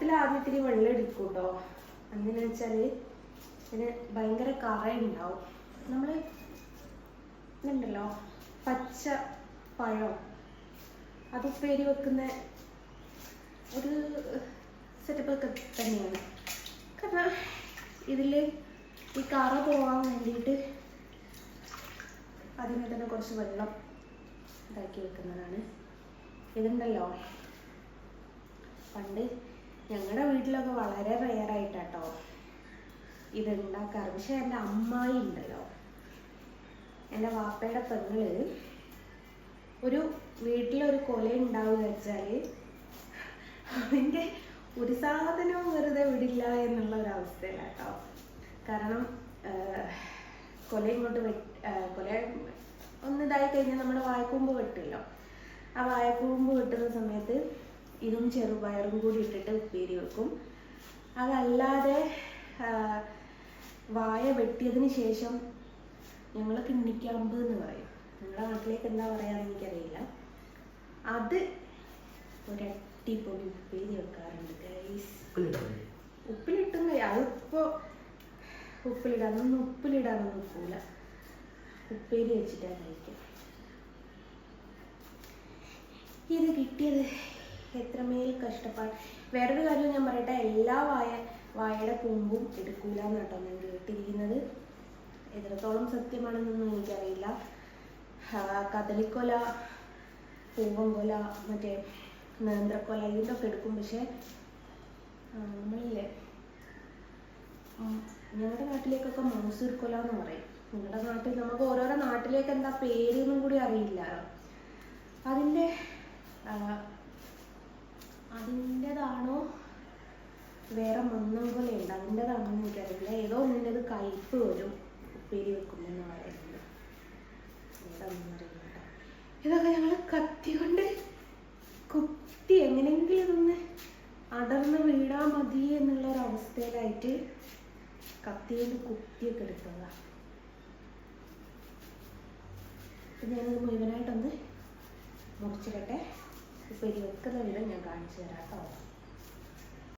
പാത്രത്തിൽ ആദ്യം ഇത്തിരി വെള്ളം എടുക്കും കേട്ടോ. എന്തിനാ വെച്ചാൽ ഇതിന് ഭയങ്കര കറയുണ്ടാവും. നമ്മൾ ഇതുണ്ടല്ലോ പച്ച പഴം അത് ഉപ്പേരി വെക്കുന്ന ഒരു സെറ്റപ്പൊക്കെ തന്നെയാണ്. കാരണം ഇതിൽ ഈ കറ പോകാൻ വേണ്ടിയിട്ട് അതിനെ തന്നെ കുറച്ച് വെള്ളം ഇതാക്കി വെക്കുന്നതാണ്. ഇതുണ്ടല്ലോ പണ്ട് ഞങ്ങളുടെ വീട്ടിലൊക്കെ വളരെ റെയറായിട്ടാട്ടോ ഇത് ഉണ്ടാക്കാറ്. പക്ഷെ എൻ്റെ അമ്മായി ഉണ്ടല്ലോ, എൻ്റെ വാപ്പയുടെ പെങ്ങള് ഒരു വീട്ടിലൊരു കൊല ഉണ്ടാവുക വെച്ചാൽ അതിൻ്റെ ഒരു സാധനവും വെറുതെ വിടില്ല എന്നുള്ള ഒരവസ്ഥയിലാട്ടോ. കാരണം കൊല ഇങ്ങോട്ട് കൊല ഒന്നിതായി കഴിഞ്ഞാൽ നമ്മുടെ വാഴക്കൂമ്പ് വെട്ടുമല്ലോ. ആ വാഴക്കൂമ്പ് വെട്ടുന്ന സമയത്ത് ഇതും ചെറുപയറും കൂടി ഇട്ടിട്ട് ഉപ്പേരി വെക്കും. അതല്ലാതെ വാഴ വെട്ടിയതിന് ശേഷം ഞങ്ങൾ കിണ്ണിക്കാമ്പ് എന്ന് പറയും. നിങ്ങളുടെ നാട്ടിലേക്ക് എന്താ പറയാന്ന് എനിക്കറിയില്ല. അത് ഒരട്ടിപ്പൊടി ഉപ്പേരി വെക്കാറുണ്ട് ഗൈസ്. ഉപ്പിലിട്ടും അതിപ്പോൾ ഉപ്പിലിടാനൊന്നും ഒക്കില്ല. ഉപ്പേരി വെച്ചിട്ടാണ് കഴിക്കുക. ഇത് കിട്ടിയത് എത്രമേൽ കഷ്ടപ്പാട്. വേറൊരു കാര്യം ഞാൻ പറയട്ടെ, എല്ലാ വാഴയുടെ കൂമ്പും എടുക്കൂല എന്നാട്ടോ ഞാൻ കേട്ടിരിക്കുന്നത്. എത്രത്തോളം സത്യമാണെന്നൊന്നും എനിക്കറിയില്ല. കദളിക്കൊല, പൂവൻകൊല, മറ്റേ നേന്ത്രക്കൊല ഇതിൻ്റെയൊക്കെ എടുക്കും. പക്ഷെ നമ്മളില്ലേ ഞങ്ങളുടെ നാട്ടിലേക്കൊക്കെ മൗസൂർ കൊല എന്ന് പറയും. നിങ്ങളുടെ നാട്ടിൽ നമുക്ക് ഓരോരോ നാട്ടിലേക്ക് എന്താ പേരൊന്നും കൂടി അറിയില്ലല്ലോ. അതിൻ്റെതാണോ വേറെ മന്നംകൊലയുണ്ട്, അതിൻ്റെതാണോ എന്ന് എനിക്കറിയില്ല. ഏതോ ഒന്നിൻ്റെത് കയ്പ്പ് വരും ഉപ്പേരി വെക്കുമെന്ന് പറയുന്നത്. ഏതാണെന്ന് അറിയില്ല കേട്ടോ. ഇതൊക്കെ ഞങ്ങൾ കത്തി കൊണ്ട് കുത്തി എങ്ങനെയെങ്കിലും ഇതൊന്ന് അടർന്ന് വീഴാൻ മതി എന്നുള്ളൊരവസ്ഥയിലായിട്ട് കത്തിയിൽ കുത്തിയൊക്കെ എടുത്തതാണ്. ഞാനത് മുഴുവനായിട്ടൊന്ന് മുറിച്ചിടട്ടെ. ഉപ്പേരി വെക്കുന്ന വിധം ഞാൻ കാണിച്ചു തരാം കേട്ടോ.